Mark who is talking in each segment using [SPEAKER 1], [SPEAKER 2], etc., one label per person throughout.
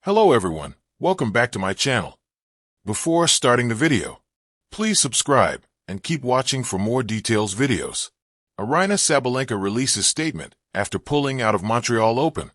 [SPEAKER 1] Hello everyone, welcome back to my channel. Before starting the video, please subscribe and keep watching for more details videos. Aryna Sabalenka releases statement after pulling out of Montreal Open.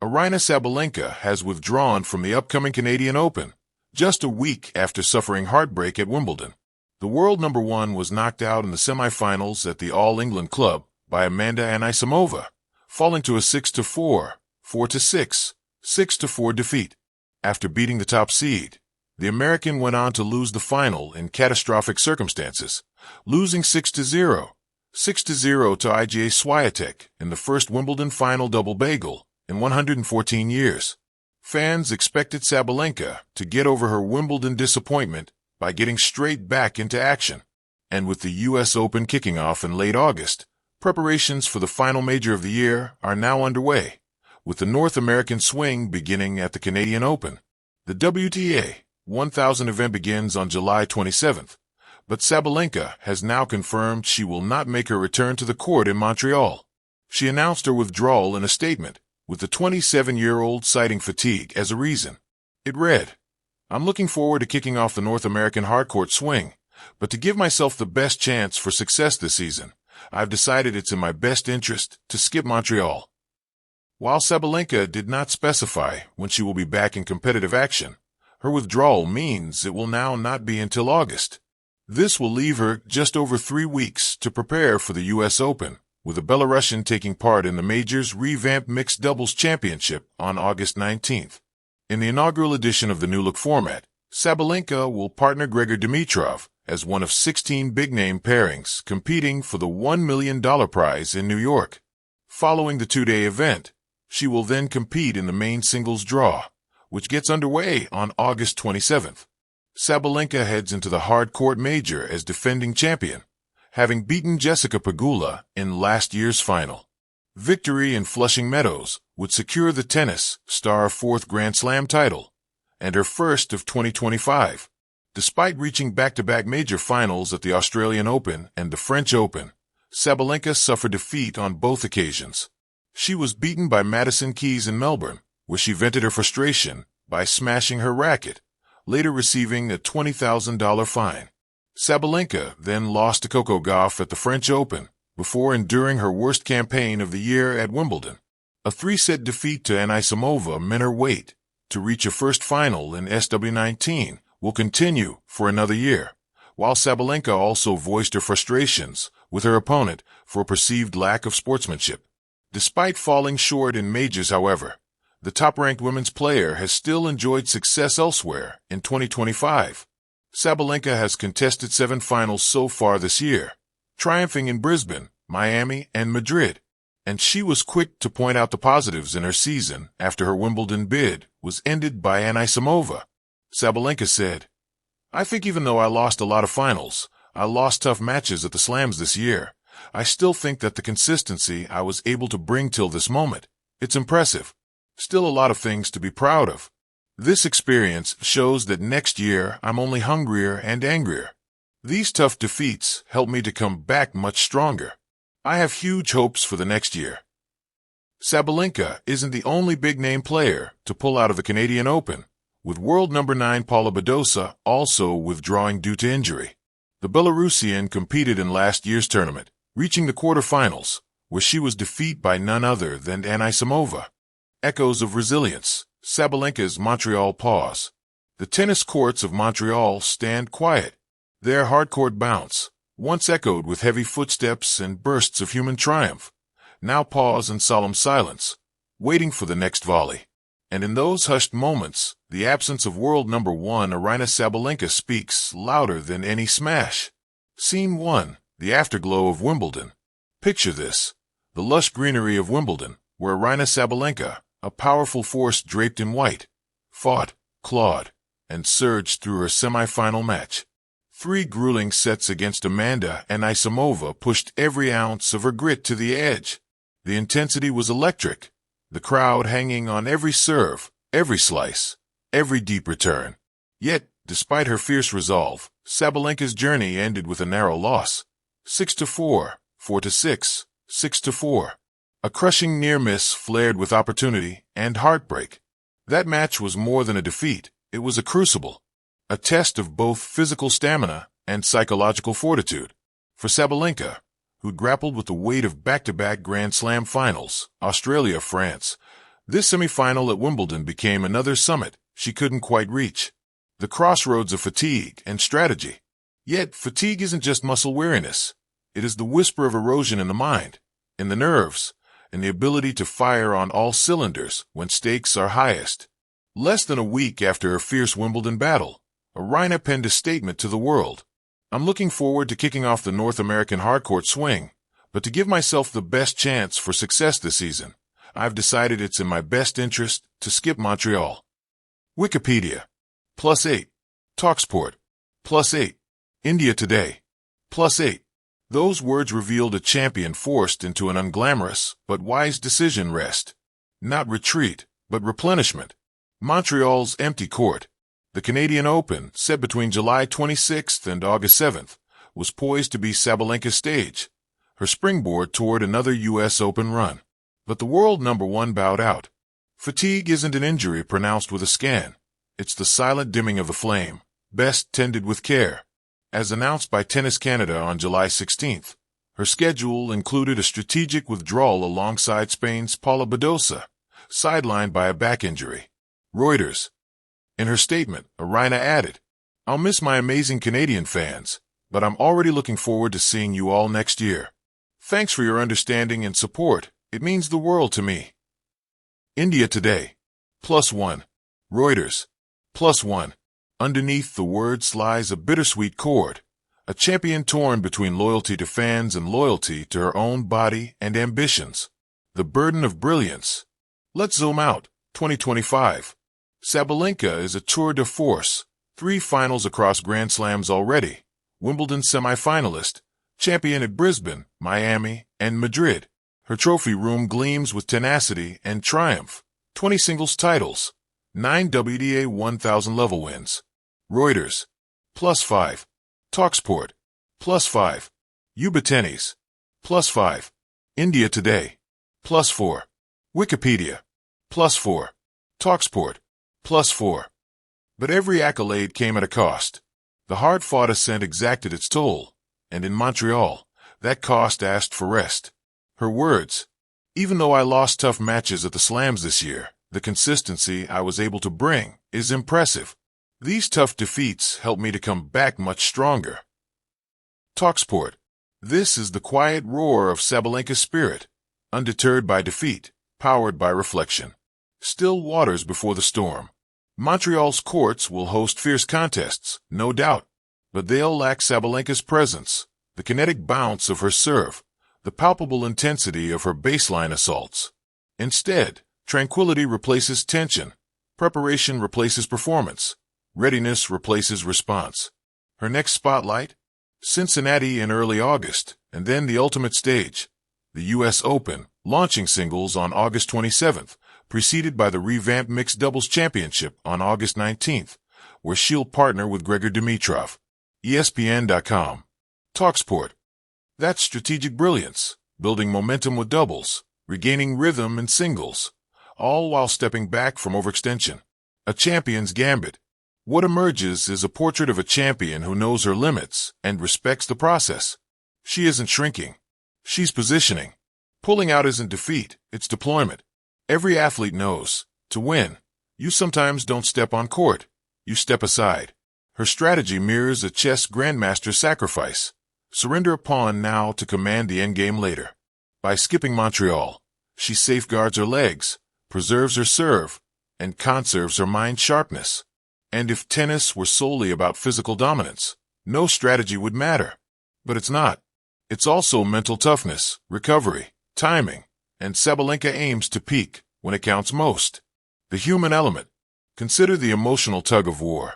[SPEAKER 1] Aryna Sabalenka has withdrawn from the upcoming Canadian Open, just a week after suffering heartbreak at Wimbledon. The world number one was knocked out in the semifinals at the All England Club by Amanda Anisimova, falling to a 6-4, 4-6, 6-4 defeat. After beating the top seed, the American went on to lose the final in catastrophic circumstances, losing 6-0, 6-0 to Iga Swiatek in the first Wimbledon final double bagel in 114 years. Fans expected Sabalenka to get over her Wimbledon disappointment by getting straight back into action. And with the U.S. Open kicking off in late August, preparations for the final major of the year are now underway, with the North American swing beginning at the Canadian Open. The WTA 1000 event begins on July 27th, but Sabalenka has now confirmed she will not make her return to the court in Montreal. She announced her withdrawal in a statement, with the 27-year-old citing fatigue as a reason. It read, "I'm looking forward to kicking off the North American hardcourt swing, but to give myself the best chance for success this season, I've decided it's in my best interest to skip Montreal." While Sabalenka did not specify when she will be back in competitive action, her withdrawal means it will now not be until August. This will leave her just over 3 weeks to prepare for the U.S. Open, with a Belarusian taking part in the major's revamped mixed doubles championship on August 19th. In the inaugural edition of the new-look format, Sabalenka will partner Grigor Dimitrov as one of 16 big-name pairings competing for the $1 million prize in New York. Following the two-day event, she will then compete in the main singles draw, which gets underway on August 27th. Sabalenka heads into the hard-court major as defending champion, having beaten Jessica Pegula in last year's final. Victory in Flushing Meadows would secure the tennis star fourth Grand Slam title, and her first of 2025. Despite reaching back-to-back major finals at the Australian Open and the French Open, Sabalenka suffered defeat on both occasions. She was beaten by Madison Keys in Melbourne, where she vented her frustration by smashing her racket, later receiving a $20,000 fine. Sabalenka then lost to Coco Gauff at the French Open, before enduring her worst campaign of the year at Wimbledon. A 3-set defeat to Anisimova meant her wait to reach a first final in SW19 will continue for another year, while Sabalenka also voiced her frustrations with her opponent for a perceived lack of sportsmanship. Despite falling short in majors, however, the top-ranked women's player has still enjoyed success elsewhere in 2025. Sabalenka has contested 7 finals so far this year, triumphing in Brisbane, Miami, and Madrid, and she was quick to point out the positives in her season after her Wimbledon bid was ended by Anisimova. Sabalenka said, "I think even though I lost a lot of finals, I lost tough matches at the slams this year, I still think that the consistency I was able to bring till this moment, it's impressive. Still a lot of things to be proud of. This experience shows that next year I'm only hungrier and angrier. These tough defeats help me to come back much stronger. I have huge hopes for the next year." Sabalenka isn't the only big-name player to pull out of the Canadian Open, with world number 9 Paula Badosa also withdrawing due to injury. The Belarusian competed in last year's tournament, reaching the quarterfinals, where she was defeated by none other than Anisimova. Echoes of resilience, Sabalenka's Montreal pause. The tennis courts of Montreal stand quiet. Their hardcourt bounce, once echoed with heavy footsteps and bursts of human triumph, now pause in solemn silence, waiting for the next volley. And in those hushed moments, the absence of world number 1 Aryna Sabalenka speaks louder than any smash. Scene 1. The afterglow of Wimbledon. Picture this: the lush greenery of Wimbledon, where Aryna Sabalenka, a powerful force draped in white, fought, clawed, and surged through her semi-final match. 3 grueling sets against Amanda Anisimova pushed every ounce of her grit to the edge. The intensity was electric, the crowd hanging on every serve, every slice, every deep return. Yet, despite her fierce resolve, Sabalenka's journey ended with a narrow loss. 6-4, 4-6, 6-4. A crushing near-miss flared with opportunity and heartbreak. That match was more than a defeat. It was a crucible, a test of both physical stamina and psychological fortitude. For Sabalenka, who grappled with the weight of back-to-back Grand Slam finals, Australia, France, this semi-final at Wimbledon became another summit she couldn't quite reach. The crossroads of fatigue and strategy. Yet, fatigue isn't just muscle weariness. It is the whisper of erosion in the mind, in the nerves, in the ability to fire on all cylinders when stakes are highest. Less than a week after her fierce Wimbledon battle, Aryna penned a statement to the world. I'm looking forward to kicking off the North American hardcourt swing, but to give myself the best chance for success this season, I've decided it's in my best interest to skip Montreal. Wikipedia. +8. Talksport. +8. India Today. +8. Those words revealed a champion forced into an unglamorous but wise decision: rest. Not retreat, but replenishment. Montreal's empty court. The Canadian Open, set between July 26th and August 7th, was poised to be Sabalenka's stage, her springboard toward another U.S. Open run. But the world number one bowed out. Fatigue isn't an injury pronounced with a scan. It's the silent dimming of the flame, best tended with care. As announced by Tennis Canada on July 16th, her schedule included a strategic withdrawal alongside Spain's Paula Badosa, sidelined by a back injury. Reuters. In her statement, Aryna added, "I'll miss my amazing Canadian fans, but I'm already looking forward to seeing you all next year. Thanks for your understanding and support. It means the world to me." India Today. +1. Reuters. +1. Underneath the words lies a bittersweet chord, a champion torn between loyalty to fans and loyalty to her own body and ambitions. The burden of brilliance. Let's zoom out. 2025. Sabalenka is a tour de force, 3 finals across Grand Slams already, Wimbledon semi-finalist, champion at Brisbane, Miami, and Madrid. Her trophy room gleams with tenacity and triumph. 20 singles titles, 9 WTA 1000 level wins. Reuters. +5. Talksport. +5. Yuba Tennis. +5. India Today. +4. Wikipedia. +4. Talksport. +4. But every accolade came at a cost. The hard-fought ascent exacted its toll, and in Montreal, that cost asked for rest. Her words: "Even though I lost tough matches at the slams this year, the consistency I was able to bring is impressive. These tough defeats helped me to come back much stronger." Talksport. This is the quiet roar of Sabalenka's spirit, undeterred by defeat, powered by reflection. Still waters before the storm. Montreal's courts will host fierce contests, no doubt, but they'll lack Sabalenka's presence, the kinetic bounce of her serve, the palpable intensity of her baseline assaults. Instead, tranquility replaces tension, preparation replaces performance, readiness replaces response. Her next spotlight? Cincinnati in early August, and then the ultimate stage, the U.S. Open, launching singles on August 27th, preceded by the revamped Mixed Doubles Championship on August 19th, where she'll partner with Grigor Dimitrov. ESPN.com. Talksport. That's strategic brilliance, building momentum with doubles, regaining rhythm in singles, all while stepping back from overextension. A champion's gambit. What emerges is a portrait of a champion who knows her limits and respects the process. She isn't shrinking. She's positioning. Pulling out isn't defeat, it's deployment. Every athlete knows, to win, you sometimes don't step on court, you step aside. Her strategy mirrors a chess grandmaster's sacrifice. Surrender a pawn now to command the endgame later. By skipping Montreal, she safeguards her legs, preserves her serve, and conserves her mind sharpness. And if tennis were solely about physical dominance, no strategy would matter. But it's not. It's also mental toughness, recovery, timing, and Sabalenka aims to peak when it counts most. The human element. Consider the emotional tug-of-war.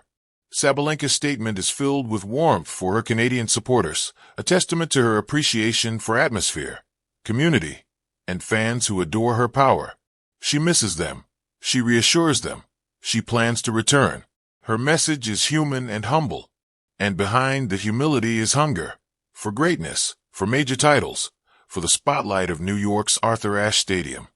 [SPEAKER 1] Sabalenka's statement is filled with warmth for her Canadian supporters, a testament to her appreciation for atmosphere, community, and fans who adore her power. She misses them. She reassures them. She plans to return. Her message is human and humble. And behind the humility is hunger. For greatness, for major titles, for the spotlight of New York's Arthur Ashe Stadium.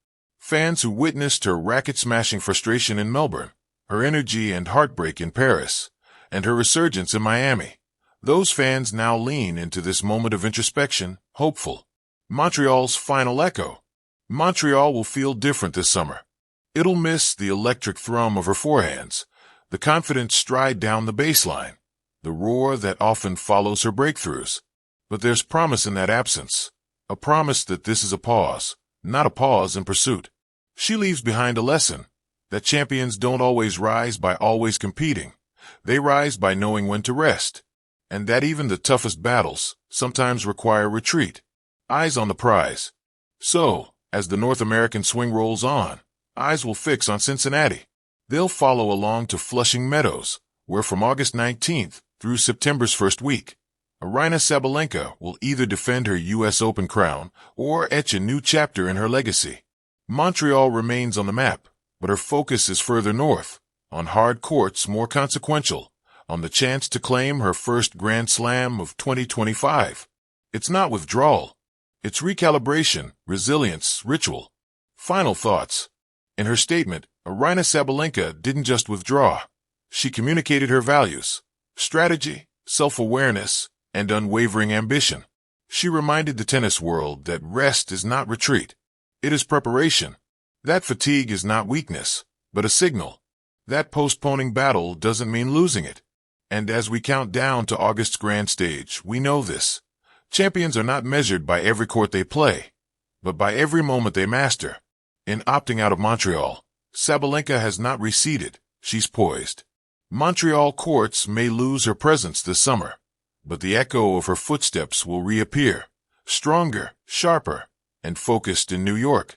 [SPEAKER 1] Fans who witnessed her racket-smashing frustration in Melbourne, her energy and heartbreak in Paris, and her resurgence in Miami. Those fans now lean into this moment of introspection, hopeful. Montreal's final echo. Montreal will feel different this summer. It'll miss the electric thrum of her forehands, the confident stride down the baseline, the roar that often follows her breakthroughs. But there's promise in that absence, a promise that this is a pause, not a pause in pursuit. She leaves behind a lesson that champions don't always rise by always competing. They rise by knowing when to rest, and that even the toughest battles sometimes require retreat. Eyes on the prize. So, as the North American swing rolls on, eyes will fix on Cincinnati. They'll follow along to Flushing Meadows, where from August 19th through September's first week, Aryna Sabalenka will either defend her U.S. Open crown or etch a new chapter in her legacy. Montreal remains on the map, but her focus is further north, on hard courts more consequential, on the chance to claim her first Grand Slam of 2025. It's not withdrawal. It's recalibration, resilience, ritual. Final thoughts. In her statement, Aryna Sabalenka didn't just withdraw. She communicated her values, strategy, self-awareness, and unwavering ambition. She reminded the tennis world that rest is not retreat. It is preparation. That fatigue is not weakness, but a signal. That postponing battle doesn't mean losing it. And as we count down to August's grand stage, we know this. Champions are not measured by every court they play, but by every moment they master. In opting out of Montreal, Sabalenka has not receded. She's poised. Montreal courts may lose her presence this summer, but the echo of her footsteps will reappear, stronger, sharper, and focused in New York.